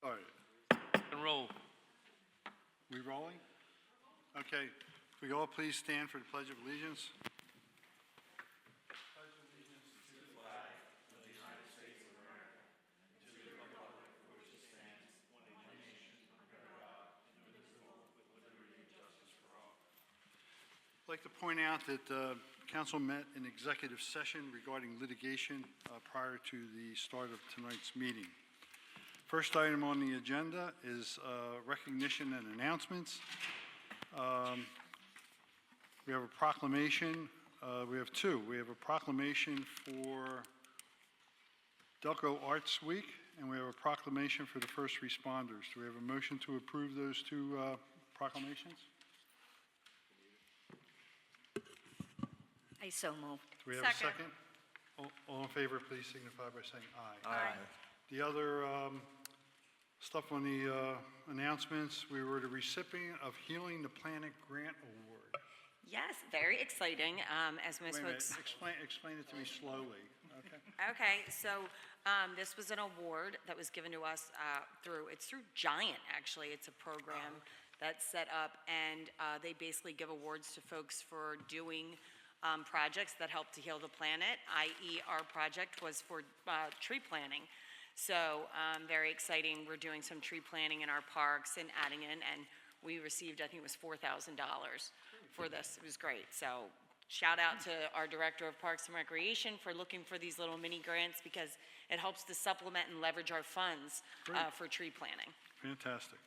All right, And roll. we rolling? Okay, if we all please stand for the Pledge of Allegiance. I'd like to point out that council met in executive session regarding litigation prior to the start of tonight's meeting. First item on the agenda is recognition and announcements. We have a proclamation. We have two. We have a proclamation for Delco Arts Week, and we have a proclamation for the first responders. Do we have a motion to approve those two proclamations? I so moved. Do we have a second? All in favor, please signify by saying aye. Aye. The other stuff on the announcements, we were the recipient of Healing the Planet Grant Award. Yes, very exciting. As most Wait a minute, folks. explain it to me slowly, okay? Okay, so this was an award that was given to us through Giant, actually. It's a program that's set up, and they basically give awards to folks for doing projects that help to heal the planet, i.e. our project was for tree planting. So very exciting. We're doing some tree planting in our parks and adding in, and we received, I think it was $4,000 for this. It was great. So shout out to our Director of Parks and Recreation for looking for these little mini grants, because it helps to supplement and leverage our funds for tree planting. Fantastic.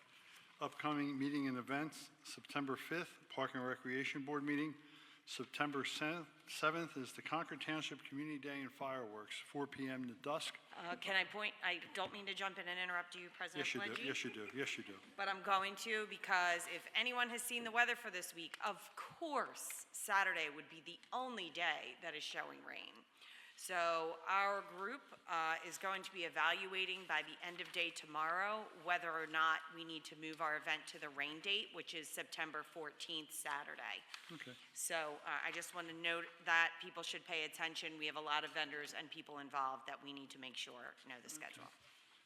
Upcoming meeting and events, September 5th, Park and Recreation Board meeting. September 7th is the Concord Township Community Day and Fireworks, 4 p.m. to dusk. Can I point, I don't mean to jump in and interrupt you, President Pledge. Yes, you do. Yes, you do. But I'm going to, because if anyone has seen the weather for this week, of course, Saturday would be the only day that is showing rain. So our group is going to be evaluating by the end of day tomorrow whether or not we need to move our event to the rain date, which is September 14th, Saturday. Okay. So I just want to note that people should pay attention. We have a lot of vendors and people involved that we need to make sure know the schedule.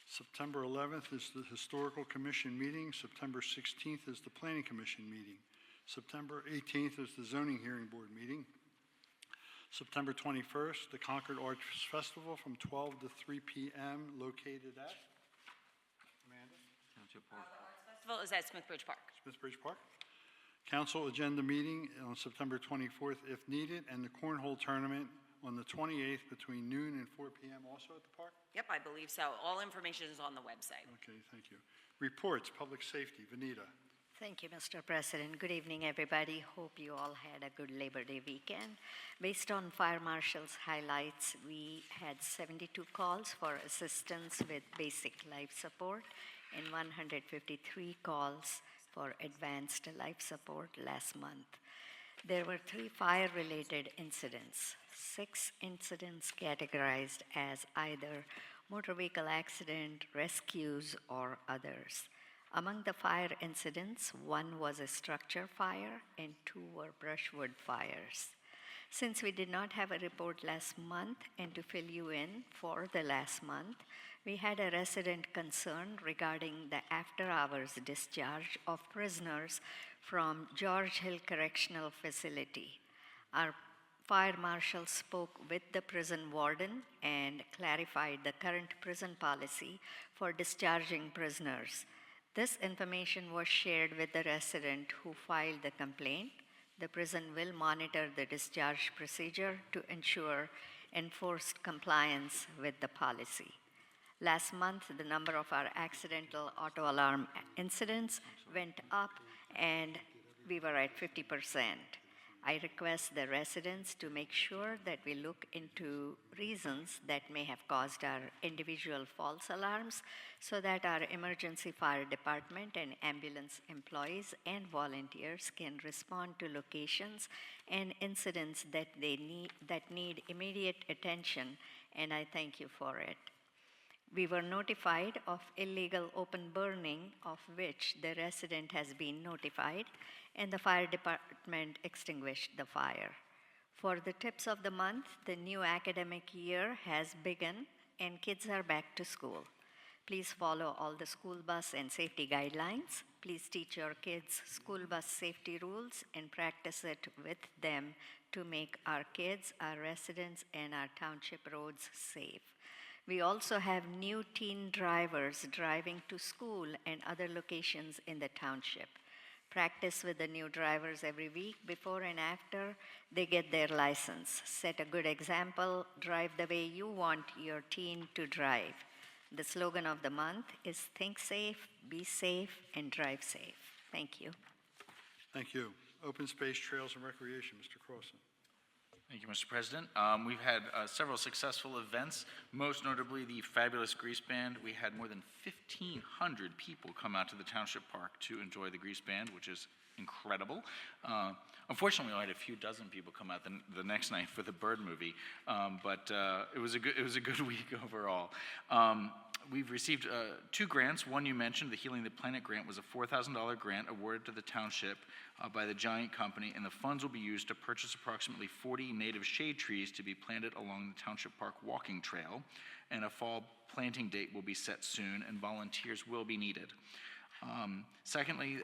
September 11th is the Historical Commission meeting. September 16th is the Planning Commission meeting. September 18th is the Zoning Hearing Board meeting. September 21st, the Concord Arts Festival from 12 to 3 p.m. located at? Amanda? Township Park. The Arts Festival is at Smithbridge Park. Smithbridge Park. Council agenda meeting on September 24th if needed, and the Cornhole Tournament on the 28th between noon and 4 p.m. also at the park? Yep, I believe so. All information is on the website. Okay, thank you. Reports, public safety, Vanita. Thank you, Mr. President. Good evening, everybody. Hope you all had a good Labor Day weekend. Based on Fire Marshal's highlights, we had 72 calls for assistance with basic life support and 153 calls for advanced life support last month. There were 3 fire-related incidents, 6 incidents categorized as either motor vehicle accident, rescues, or others. Among the fire incidents, 1 was a structure fire and 2 were brushwood fires. Since we did not have a report last month, and to fill you in for the last month, we had a resident concern regarding the after-hours discharge of prisoners from George Hill Correctional Facility. Our fire marshal spoke with the prison warden and clarified the current prison policy for discharging prisoners. This information was shared with the resident who filed the complaint. The prison will monitor the discharge procedure to ensure enforced compliance with the policy. Last month, the number of our accidental auto alarm incidents went up, and we were at 50%. I request the residents to make sure that we look into reasons that may have caused our individual false alarms so that our emergency fire department and ambulance employees and volunteers can respond to locations and incidents that need immediate attention, and I thank you for it. We were notified of illegal open burning, of which the resident has been notified, and the fire department extinguished the fire. For the tips of the month, the new academic year has begun and kids are back to school. Please follow all the school bus and safety guidelines. Please teach your kids school bus safety rules and practice it with them to make our kids, our residents, and our township roads safe. We also have new teen drivers driving to school and other locations in the township. Practice with the new drivers every week before and after they get their license. Set a good example. Drive the way you want your teen to drive. The slogan of the month is Think Safe, Be Safe, and Drive Safe. Thank you. Thank you. Open Space, Trails, and Recreation, Mr. Crossan. Thank you, Mr. President. We've had several successful events, most notably the fabulous Grease Band. We had more than 1,500 people come out to the Township Park to enjoy the Grease Band, which is incredible. Unfortunately, we only had a few dozen people come out the next night for the Bird movie, but it was a good week overall. We've received 2 grants. One you mentioned, the Healing the Planet grant, was a $4,000 grant awarded to the township by the Giant Company, and the funds will be used to purchase approximately 40 native shade trees to be planted along the Township Park walking trail, and a fall planting date will be set soon, and volunteers will be needed. Secondly,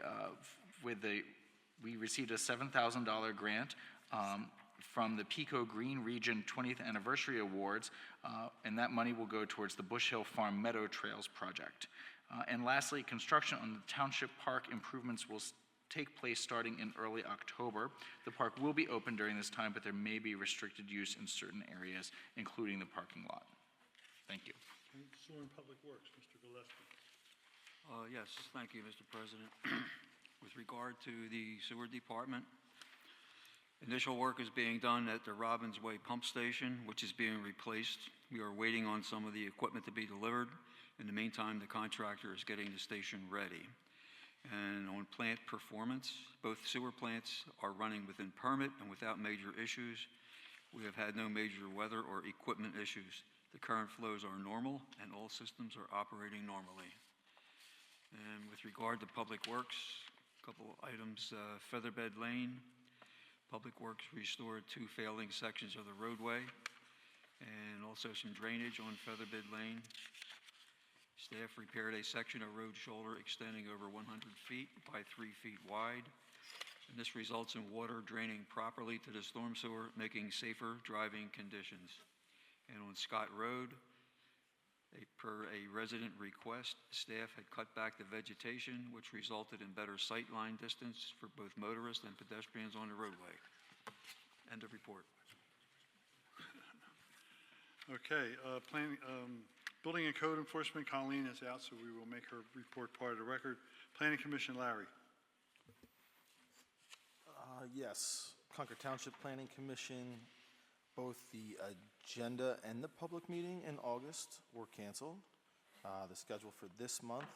we received a $7,000 grant from the Pico Green Region 20th Anniversary Awards, and that money will go towards the Bush Hill Farm Meadow Trails project. And lastly, construction on the Township Park improvements will take place starting in early October. The park will be open during this time, but there may be restricted use in certain areas, including the parking lot. Thank you. Sewer and Public Works, Mr. Gillespie. Yes, thank you, Mr. President. With regard to the sewer department, initial work is being done at the Robbins Way pump station, which is being replaced. We are waiting on some of the equipment to be delivered. In the meantime, the contractor is getting the station ready. And on plant performance, both sewer plants are running within permit and without major issues. We have had no major weather or equipment issues. The current flows are normal and all systems are operating normally. And with regard to Public Works, a couple items, Featherbed Lane, Public Works restored 2 failing sections of the roadway and also some drainage on Featherbed Lane. Staff repaired a section of road shoulder extending over 100 feet by 3 feet wide. And this results in water draining properly to the storm sewer, making safer driving conditions. And on Scott Road, per a resident request, staff had cut back the vegetation, which resulted in better sight line distance for both motorists and pedestrians on the roadway. End of report. Okay, Building and Code Enforcement, Colleen is out, so we will make her report part of the record. Planning Commission, Larry. Yes, Concord Township Planning Commission, both the agenda and the public meeting in August were canceled. The schedule for this month,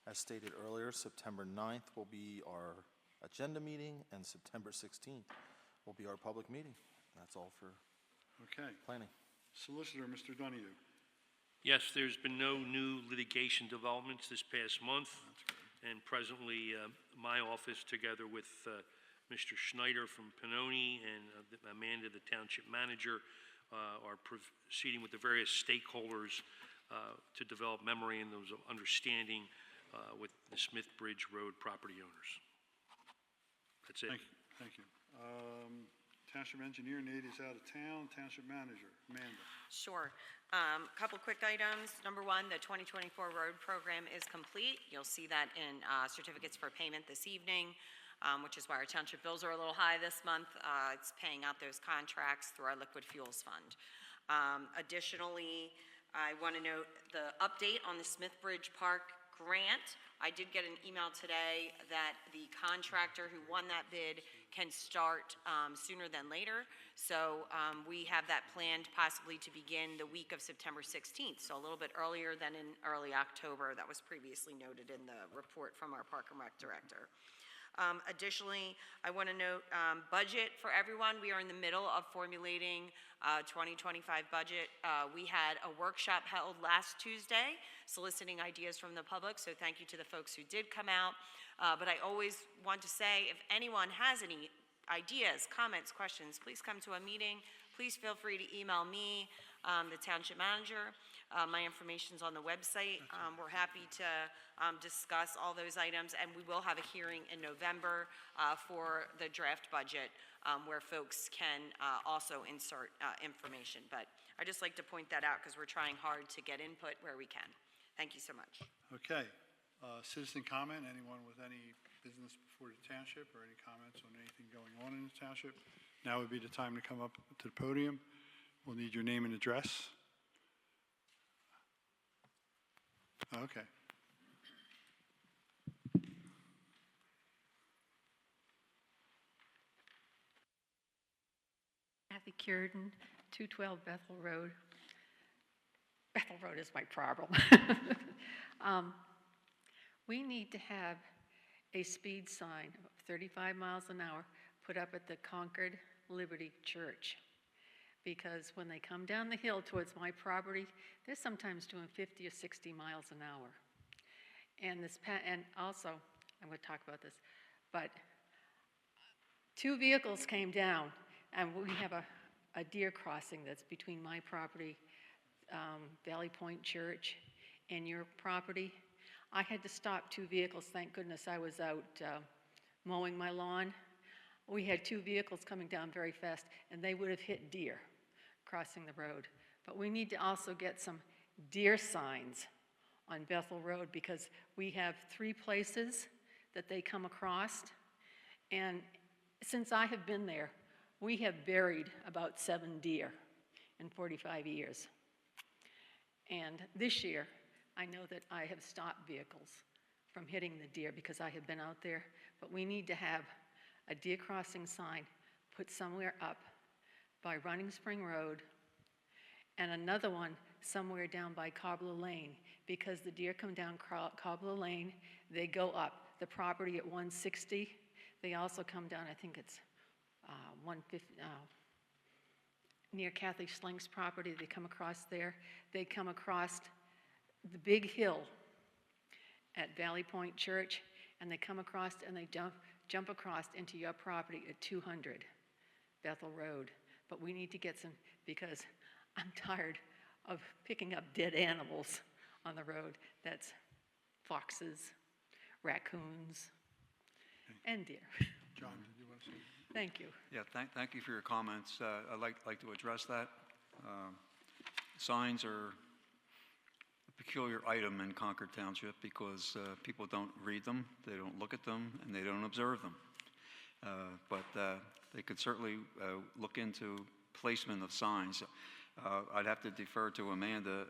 as stated earlier, September 9th will be our agenda meeting, and September 16th will be our public meeting. That's all for planning. Solicitor, Mr. Donahue. Yes, there's been no new litigation developments this past month. And presently, my office, together with Mr. Schneider from Pannoni and Amanda, the township manager, are proceeding with the various stakeholders to develop memorandums of understanding with the Smith Bridge Road property owners. That's it. Thank you. Township Engineer, Nate is out of town. Township Manager, Amanda. Sure. Couple quick items. Number one, the 2024 road program is complete. You'll see that in certificates for payment this evening, which is why our township bills are a little high this month. It's paying out those contracts through our liquid fuels fund. Additionally, I want to note the update on the Smith Bridge Park grant. I did get an email today that the contractor who won that bid can start sooner than later. So we have that planned possibly to begin the week of September 16th, so a little bit earlier than in early October. That was previously noted in the report from our Park and Rec director. Additionally, I want to note budget for everyone. We are in the middle of formulating 2025 budget. We had a workshop held last Tuesday soliciting ideas from the public, so thank you to the folks who did come out. But I always want to say, if anyone has any ideas, comments, questions, please come to a meeting. Please feel free to email me. the township manager. My information's on the website. We're happy to discuss all those items, and we will have a hearing in November for the draft budget where folks can also insert information. But I just like to point that out because we're trying hard to get input where we can. Thank you so much. Okay. Citizen comment, anyone with any business before the township or any comments on anything going on in the township? Now would be the time to come up to the podium. We'll need your name and address. Okay. Kathy Cureton, 212 Bethel Road. Bethel Road is my problem. We need to have a speed sign of 35 miles an hour put up at the Concord Liberty Church. Because when they come down the hill towards my property, they're sometimes doing 50 or 60 miles an hour. And also, I'm going to talk about this, but 2 vehicles came down, and we have a deer crossing that's between my property, Valley Point Church, and your property. I had to stop 2 vehicles. Thank goodness I was out mowing my lawn. We had 2 vehicles coming down very fast, and they would have hit deer crossing the road. But we need to also get some deer signs on Bethel Road because we have 3 places that they come across. And since I have been there, we have buried about 7 deer in 45 years. And this year, I know that I have stopped vehicles from hitting the deer because I have been out there, but we need to have a deer crossing sign put somewhere up by Running Spring Road and another one somewhere down by Cobbler Lane because the deer come down Cobbler Lane, they go up the property at 160. They also come down, I think it's 150, near Kathy Schlink's property. They come across there. They come across the big hill at Valley Point Church, and they come across and they jump across into your property at 200 Bethel Road. But we need to get some, because I'm tired of picking up dead animals on the road. That's foxes, raccoons, and deer. John, did you want to say? Thank you. Yeah, thank you for your comments. I'd like to address that. Signs are a peculiar item in Concord Township because people don't read them, they don't look at them, and they don't observe them. But they could certainly look into placement of signs. I'd have to defer to Amanda.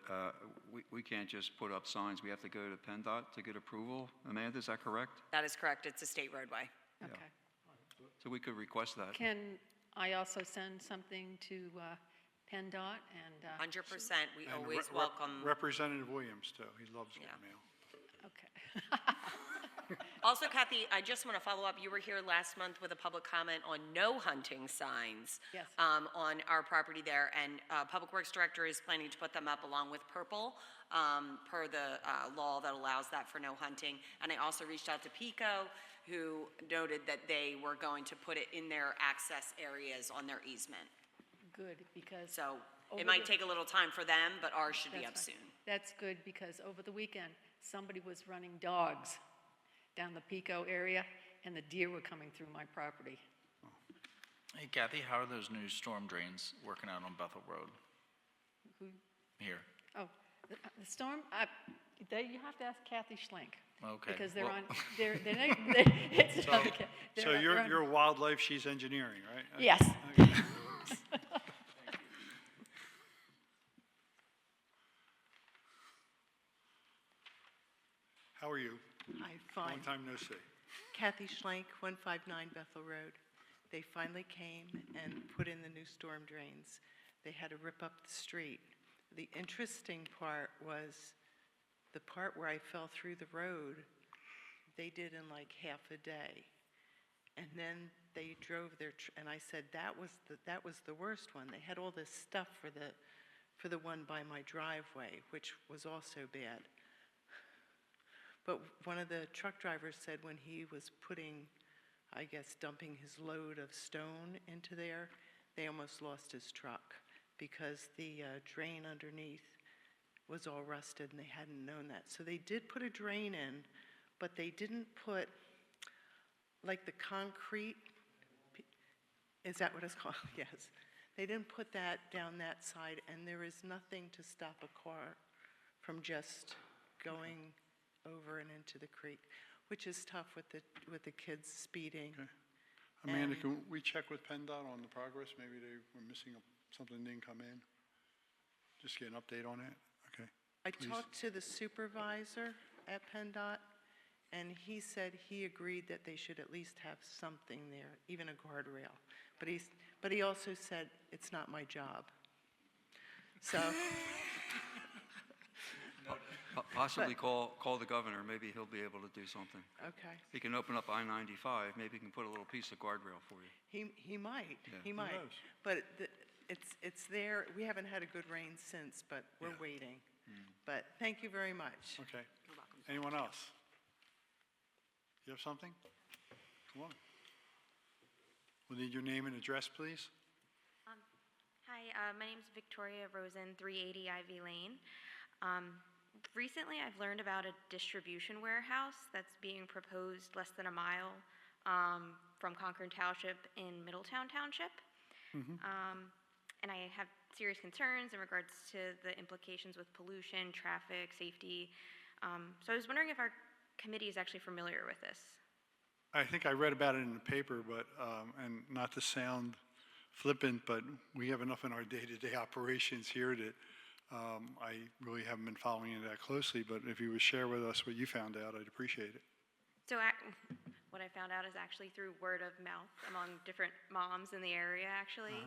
We can't just put up signs. We have to go to PennDOT to get approval. Amanda, is that correct? That is correct. It's a state roadway. Okay. So we could request that. Can I also send something to PennDOT and? 100%. We And always welcome. Representative Williams, too. He loves getting Yeah. mail. Okay. Also, Kathy, I just want to follow up. You were here last month with a public comment on no hunting signs. Yes. On our property there, and Public Works Director is planning to put them up along with purple per the law that allows that for no hunting. And I also reached out to PICO, who noted that they were going to put it in their access areas on their easement. Good, because. So over it might the- take a little time for them, but ours should be up That's fine. soon. That's good, because over the weekend, somebody was running dogs down the Pico area, and the deer were coming through my property. Hey Kathy, how are those new storm drains working out on Bethel Road? Who, Here. oh, the storm, you have to ask Kathy Schlink. Okay, Because they're well- on, it's, okay. So They're on- you're wildlife, she's engineering, right? Okay. Yes. Okay. How are you? Hi, fine. Long time no see. Kathy Schlenk, 159 Bethel Road. They finally came and put in the new storm drains. They had to rip up the street. The interesting part was the part where I fell through the road, they did in like half a day. And then they drove and I said, that was the worst one. They had all this stuff for the one by my driveway, which was also bad. But one of the truck drivers said when he was dumping his load of stone into there, they almost lost his truck because the drain underneath was all rusted and they hadn't known that. So they did put a drain in, but they didn't put, like the concrete, is that what it's called? Yes. They didn't put that down that side, and there is nothing to stop a car from just going over and into the creek, which is tough with the kids speeding. Okay. Amanda, And- can we check with PennDOT on the progress? Maybe they were missing something didn't come in? Just get an update on it? Okay. I Please. talked to the supervisor at PennDOT, and he said he agreed that they should at least have something there, even a guardrail. But he also said, it's not my job. So, Possibly call the governor, maybe he'll be able to do something. okay. He can open up I-95, maybe he can put a little piece of guardrail for you. He might, Yeah. he might. knows? But it's there. We haven't had a good rain since, but we're Yeah. waiting. But thank you very much. Okay. Anyone else? You have something? Come on. We'll need your name and address, please. Hi, my name is Victoria Rosen, 380 Ivy Lane. Recently, I've learned about a distribution warehouse that's being proposed less than a mile from Concord Township in Middletown Township. And I have serious concerns in regards to the implications with pollution, traffic, safety. So I was wondering if our committee is actually familiar with this. I think I read about it in the paper, but, and not to sound flippant, but we have enough in our day-to-day operations here that I really haven't been following it that closely, but if you would share with us what you found out, I'd appreciate it. So what I found out is actually through word of mouth among different moms in the area, actually.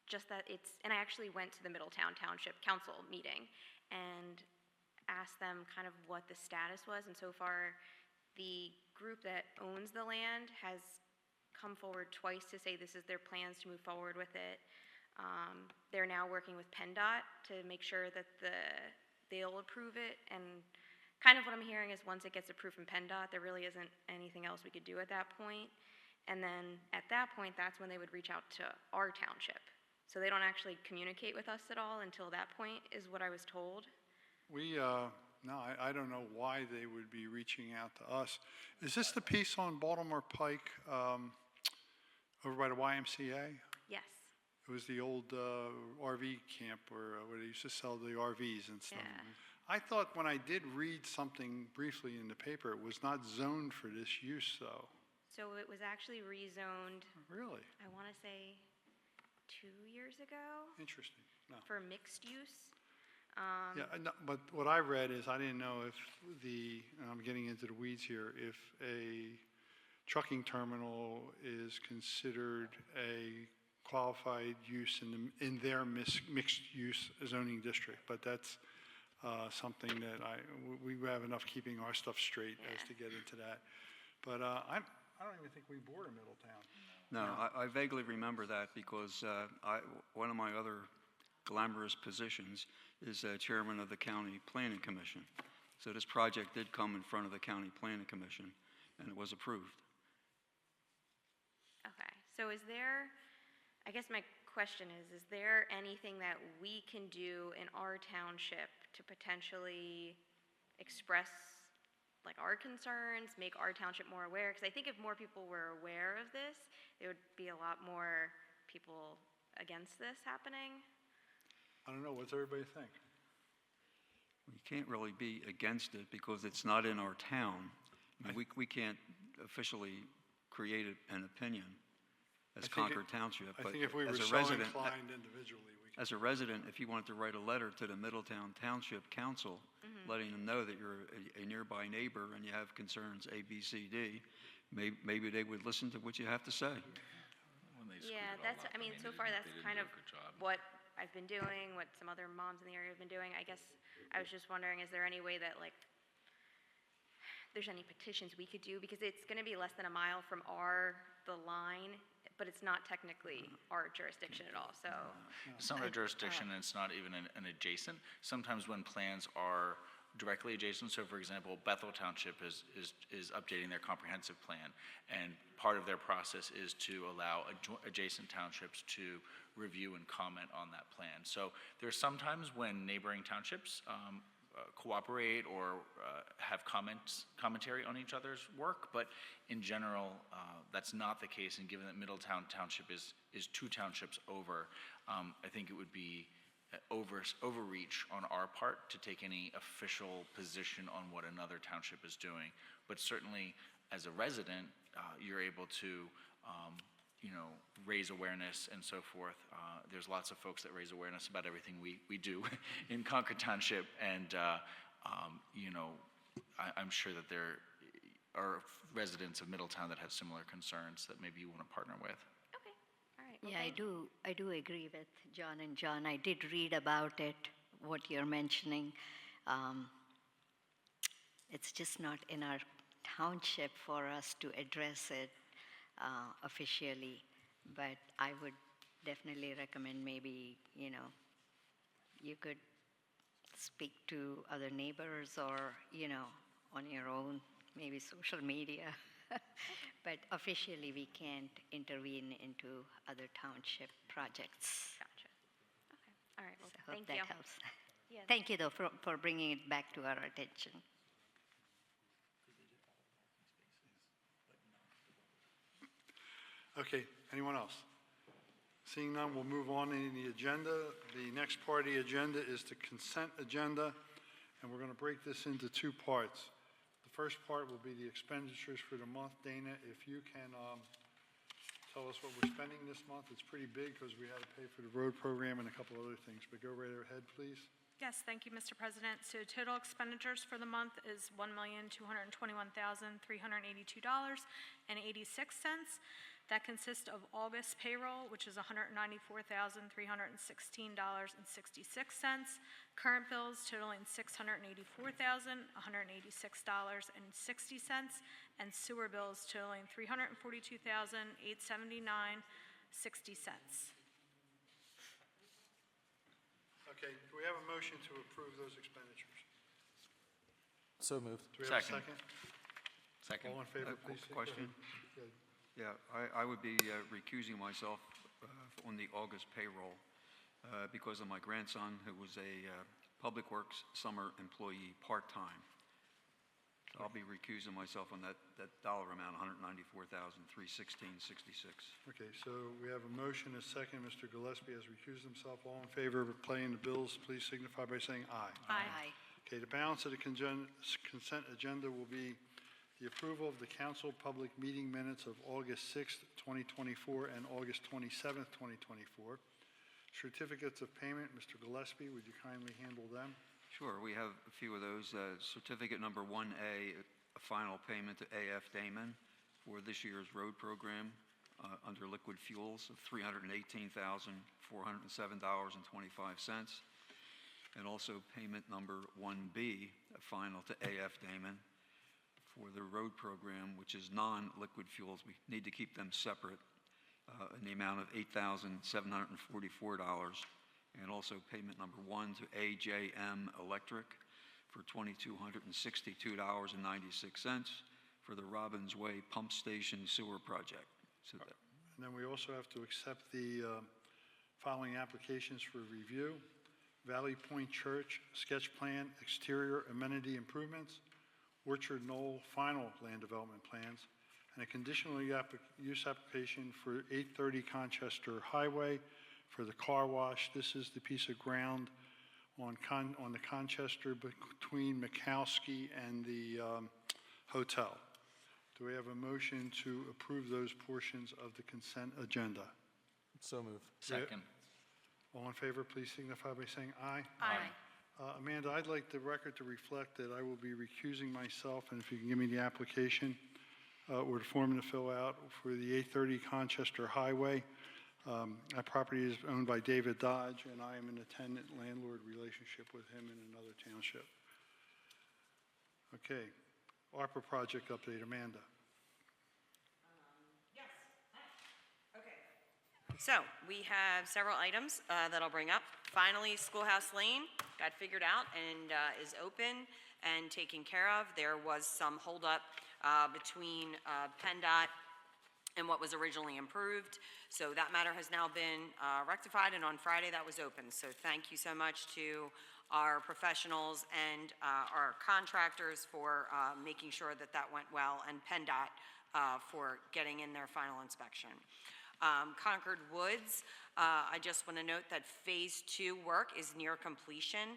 Just that and I actually went to the Middletown Township Council meeting and asked them kind of what the status was, and so far, the group that owns the land has come forward twice to say this is their plans to move forward with it. They're now working with PennDOT to make sure that they'll approve it, and kind of what I'm hearing is once it gets approved from PennDOT, there really isn't anything else we could do at that point. And then at that point, that's when they would reach out to our township. So they don't actually communicate with us at all until that point, is what I was told. No, I don't know why they would be reaching out to us. Is this the piece on Baltimore Pike over by the YMCA? Yes. It was the old RV camp where they used to sell the RVs and stuff. Yeah. I thought when I did read something briefly in the paper, it was not zoned for this use, though. So it was actually rezoned, Really? I want to say 2 years ago, Interesting. No. for mixed use. Yeah, no, but what I read is I didn't know if and I'm getting into the weeds here, if a trucking terminal is considered a qualified use in their mixed-use zoning district, but that's something that we have enough keeping our stuff straight as to get into that. But I don't even think we board in Middletown. No, I vaguely remember that because one of my other glamorous positions is chairman of the County Planning Commission. So this project did come in front of the County Planning Commission, and it was approved. Okay, so I guess my question is there anything that we can do in our township to potentially express like our concerns, make our township more aware? Because I think if more people were aware of this, there would be a lot more people against this happening. I don't know, what's everybody think? We can't really be against it because it's not in our town. I mean, we can't officially create an opinion as I think Concord Township. I but think if we were as a so resident, inclined individually, we could. as a resident, if you wanted to write a letter to the Middletown Township Council, letting them know that you're a nearby neighbor and you have concerns A, B, C, D, maybe they would listen to what you have to say. Yeah, so far that's kind of what I've been doing, what some other moms in the area have been doing. I guess I was just wondering, is there any way that there's any petitions we could do? Because it's going to be less than a mile from the line, but it's not technically our jurisdiction at all, so. It's not a jurisdiction, and it's not even an adjacent. Sometimes when plans are directly adjacent. So for example, Bethel Township is updating their comprehensive plan, and part of their process is to allow adjacent townships to review and comment on that plan. So there's sometimes when neighboring townships cooperate or have commentary on each other's work, but in general, that's not the case, and given that Middletown Township is 2 townships over, I think it would be overreach on our part to take any official position on what another township is doing. But certainly, as a resident, you're able to, raise awareness and so forth. There's lots of folks that raise awareness about everything we do in Concord Township, and, I'm sure that there are residents of Middletown that have similar concerns that maybe you want to partner with. Okay, all right. well, Yeah, thank- I do agree with John and John. I did read about it, what you're mentioning. It's just not in our township for us to address it officially, but I would definitely recommend maybe, you could speak to other neighbors or, on your own, maybe social media. But officially, we can't intervene into other township projects. Gotcha. Okay, all right, well, So I hope thank that you. helps. Yeah. Thank you, though, for bringing it back to our attention. Okay, anyone else? Seeing none, we'll move on in the agenda. The next part of the agenda is the consent agenda, and we're going to break this into 2 parts. The first part will be the expenditures for the month. Dana, if you can tell us what we're spending this month. It's pretty big because we had to pay for the road program and a couple other things, but go right ahead, please. Yes, thank you, Mr. President. So total expenditures for the month is $1,221,382.86. That consists of August payroll, which is $194,316.66. Current bills totaling $684,186.60, and sewer bills totaling $342,879.60. Okay, do we have a motion to approve those expenditures? So moved. Do we have a Second. second? All in favor, please? say- go Question? ahead. Good. Yeah, I would be recusing myself on the August payroll because of my grandson, who was a Public Works summer employee part-time. So I'll be recusing myself on that dollar amount, $194,316.66. Okay, so we have a motion, a second. Mr. Gillespie has recused himself. All in favor of paying the bills, please signify by saying aye. Aye. Okay, the balance of the consent agenda will be the approval of the council public meeting minutes of August 6th, 2024, and August 27th, 2024. Certificates of payment, Mr. Gillespie, would you kindly handle them? Sure, we have a few of those. Certificate number 1A, a final payment to AF Damon for this year's road program under liquid fuels of $318,407.25. And also payment number 1B, a final to AF Damon for the road program, which is non-liquid fuels. We need to keep them separate in the amount of $8,744. And also payment number 1 to AJM Electric for $2,262.96 for the Robbins Way Pump Station Sewer Project. So that, And then we also have to accept the following applications for review. Valley Point Church Sketch Plan Exterior Amenity Improvements, Orchard Knoll Final Land Development Plans, and a conditional use application for 830 Conchester Highway for the car wash. This is the piece of ground on the Conchester between Mikowski and the hotel. Do we have a motion to approve those portions of the consent agenda? So moved. Second. All in favor, please signify by saying aye. Aye. Amanda, I'd like the record to reflect that I will be recusing myself, and if you can give me the application or the form to fill out for the 830 Conchester Highway. That property is owned by David Dodge, and I am in a tenant-landlord relationship with him in another township. Okay, ARPA project update, Amanda. So we have several items that I'll bring up. Finally, Schoolhouse Lane got figured out and is open and taken care of. There was some holdup between PennDOT and what was originally improved. So that matter has now been rectified, and on Friday that was open. So thank you so much to our professionals and our contractors for making sure that that went well, and PennDOT for getting in their final inspection. Concord Woods, I just want to note that Phase 2 work is near completion.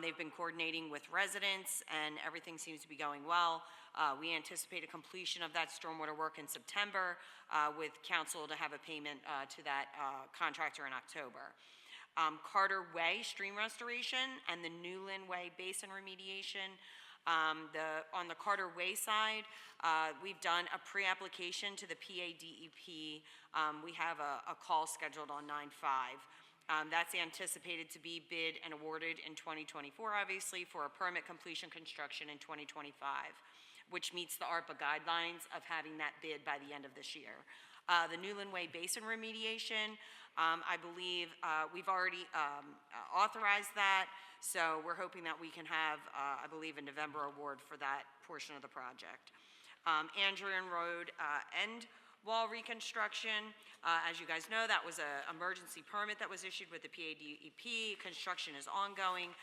They've been coordinating with residents, and everything seems to be going well. We anticipate a completion of that stormwater work in September, with council to have a payment to that contractor in October. Carter Way stream restoration and the Newland Way basin remediation. On the Carter Way side, we've done a pre-application to the PADEP. We have a call scheduled on 9/5. That's anticipated to be bid and awarded in 2024, obviously, for a permit completion construction in 2025, which meets the ARPA guidelines of having that bid by the end of this year. The Newland Way basin remediation, I believe we've already authorized that, so we're hoping that we can have, I believe, a November award for that portion of the project. Andrean Road end wall reconstruction, as you guys know, that was an emergency permit that was issued with the PADEP. Construction is ongoing.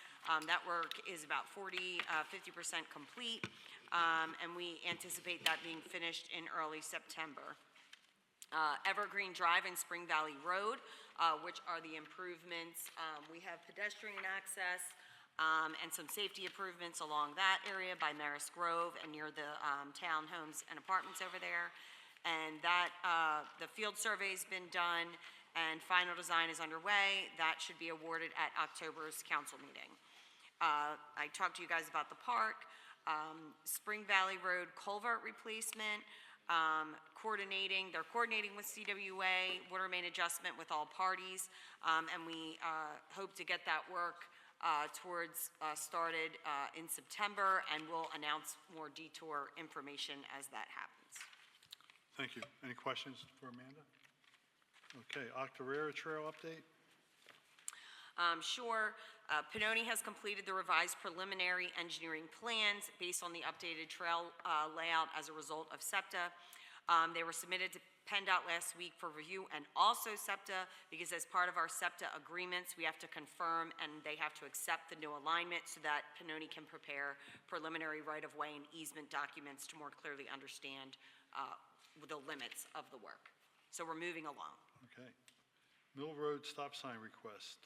That work is about 50% complete, and we anticipate that being finished in early September. Evergreen Drive and Spring Valley Road, which are the improvements. We have pedestrian access and some safety improvements along that area by Maris Grove and near the townhomes and apartments over there. And that the field survey's been done and final design is underway. That should be awarded at October's council meeting. I talked to you guys about the park, Spring Valley Road culvert replacement, they're coordinating with CWA, water main adjustment with all parties, and we hope to get that work started in September, and we'll announce more detour information as that happens. Thank you. Any questions for Amanda? Okay, Octorara Trail update? Sure. Pinoni has completed the revised preliminary engineering plans based on the updated trail layout as a result of SEPTA. They were submitted to PennDOT last week for review, and also SEPTA, because as part of our SEPTA agreements, we have to confirm and they have to accept the new alignment so that Pinoni can prepare preliminary right-of-way and easement documents to more clearly understand the limits of the work. So we're moving along. Okay. Mill Road stop sign request.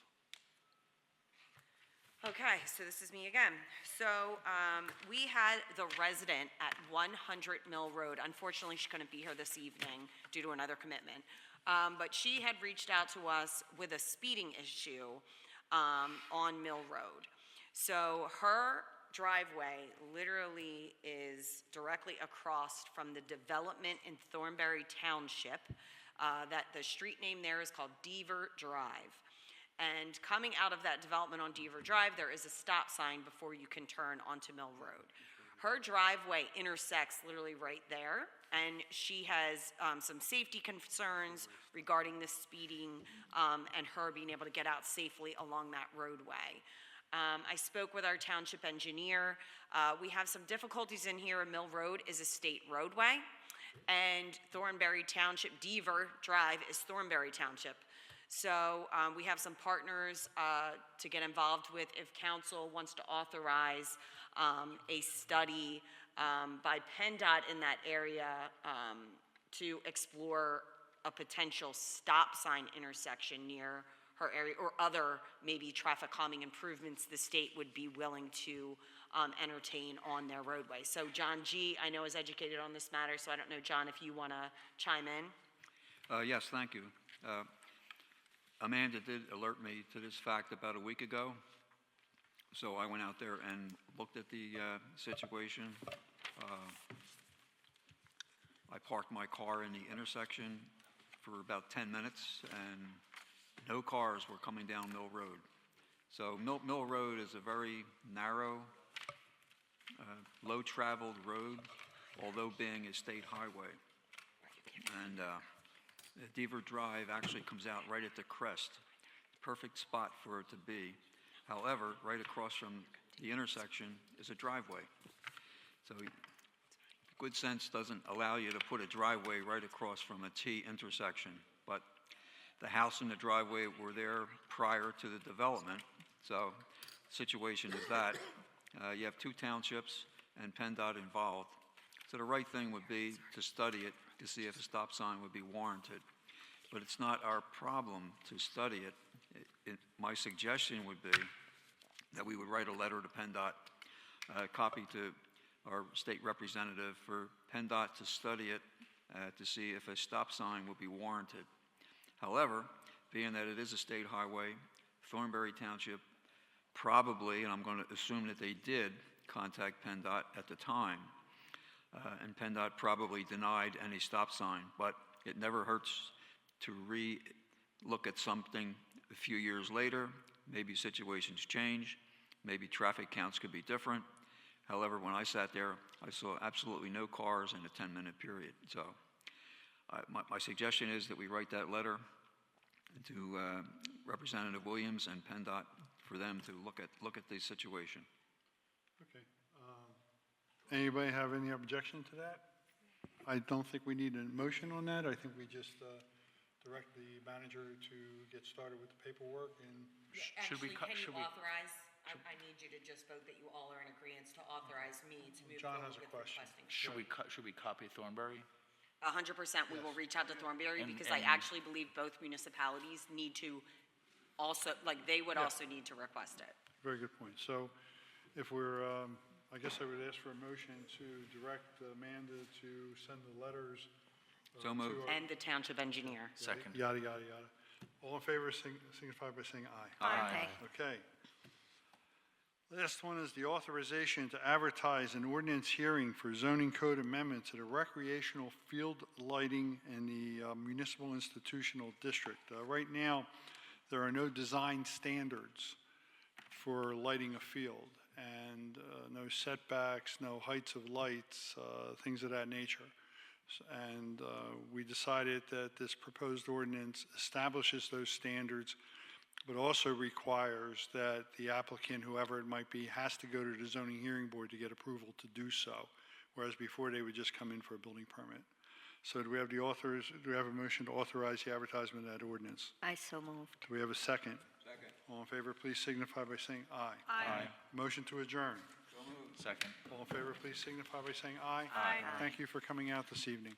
Okay, so this is me again. So we had the resident at 100 Mill Road. Unfortunately, she couldn't be here this evening due to another commitment. But she had reached out to us with a speeding issue on Mill Road. So her driveway literally is directly across from the development in Thornberry Township. That the street name there is called Deaver Drive. And coming out of that development on Deaver Drive, there is a stop sign before you can turn onto Mill Road. Her driveway intersects literally right there, and she has some safety concerns regarding the speeding and her being able to get out safely along that roadway. I spoke with our township engineer. We have some difficulties in here. Mill Road is a state roadway, and Thornberry Township, Deaver Drive is Thornberry Township. So we have some partners to get involved with if council wants to authorize a study by PennDOT in that area to explore a potential stop sign intersection near her area, or other maybe traffic calming improvements the state would be willing to entertain on their roadway. So John G., I know, is educated on this matter, so I don't know, John, if you want to chime in. Yes, thank you. Amanda did alert me to this fact about a week ago, so I went out there and looked at the situation. I parked my car in the intersection for about 10 minutes, and no cars were coming down Mill Road. So Mill Road is a very narrow, low-traveled road, although being a state highway. And Deaver Drive actually comes out right at the crest. Perfect spot for it to be. However, right across from the intersection is a driveway. So good sense doesn't allow you to put a driveway right across from a T intersection. But the house and the driveway were there prior to the development. So the situation is that you have two townships and PennDOT involved. So the right thing would be to study it to see if a stop sign would be warranted. But it's not our problem to study it. My suggestion would be that we would write a letter to PennDOT, copy to our state representative for PennDOT to study it to see if a stop sign would be warranted. However, being that it is a state highway, Thornbury Township probably, and I'm going to assume that they did, contact PennDOT at the time, and PennDOT probably denied any stop sign, but it never hurts to re-look at something a few years later. Maybe situations change, maybe traffic counts could be different. However, when I sat there, I saw absolutely no cars in a 10-minute period. So my suggestion is that we write that letter to Representative Williams and PennDOT for them to look at the situation. Okay. Anybody have any objection to that? I don't think we need a motion on that. I think we just direct the manager to get started with the paperwork and Should we Actually, can should you we- authorize, I need you to just vote that you all are in agreement to authorize me to move John forward has a with question. requesting. should we copy Thornbury? 100%, we will reach out to Thornberry And- because I and- actually believe both municipalities need to also, like, they would Yeah. also need to request it. very good point. So if we're, I guess I would ask for a motion to direct Amanda to send the letters. So moved. to our- And the township engineer. Second. Yada, yada, yada. All in favor, signify by saying aye. Aye. Okay. Last one is the authorization to advertise an ordinance hearing for zoning code amendment to the recreational field lighting in the municipal institutional district. Right now, there are no design standards for lighting a field, and no setbacks, no heights of lights, things of that nature. And we decided that this proposed ordinance establishes those standards, but also requires that the applicant, whoever it might be, has to go to the zoning hearing board to get approval to do so, whereas before they would just come in for a building permit. So do we have a motion to authorize the advertisement of that ordinance? I so moved. Do we have a second? Second. All in favor, please signify by saying aye. Aye. Motion to adjourn. Second. All in favor, please signify by saying aye. Aye. Thank you for coming out this evening.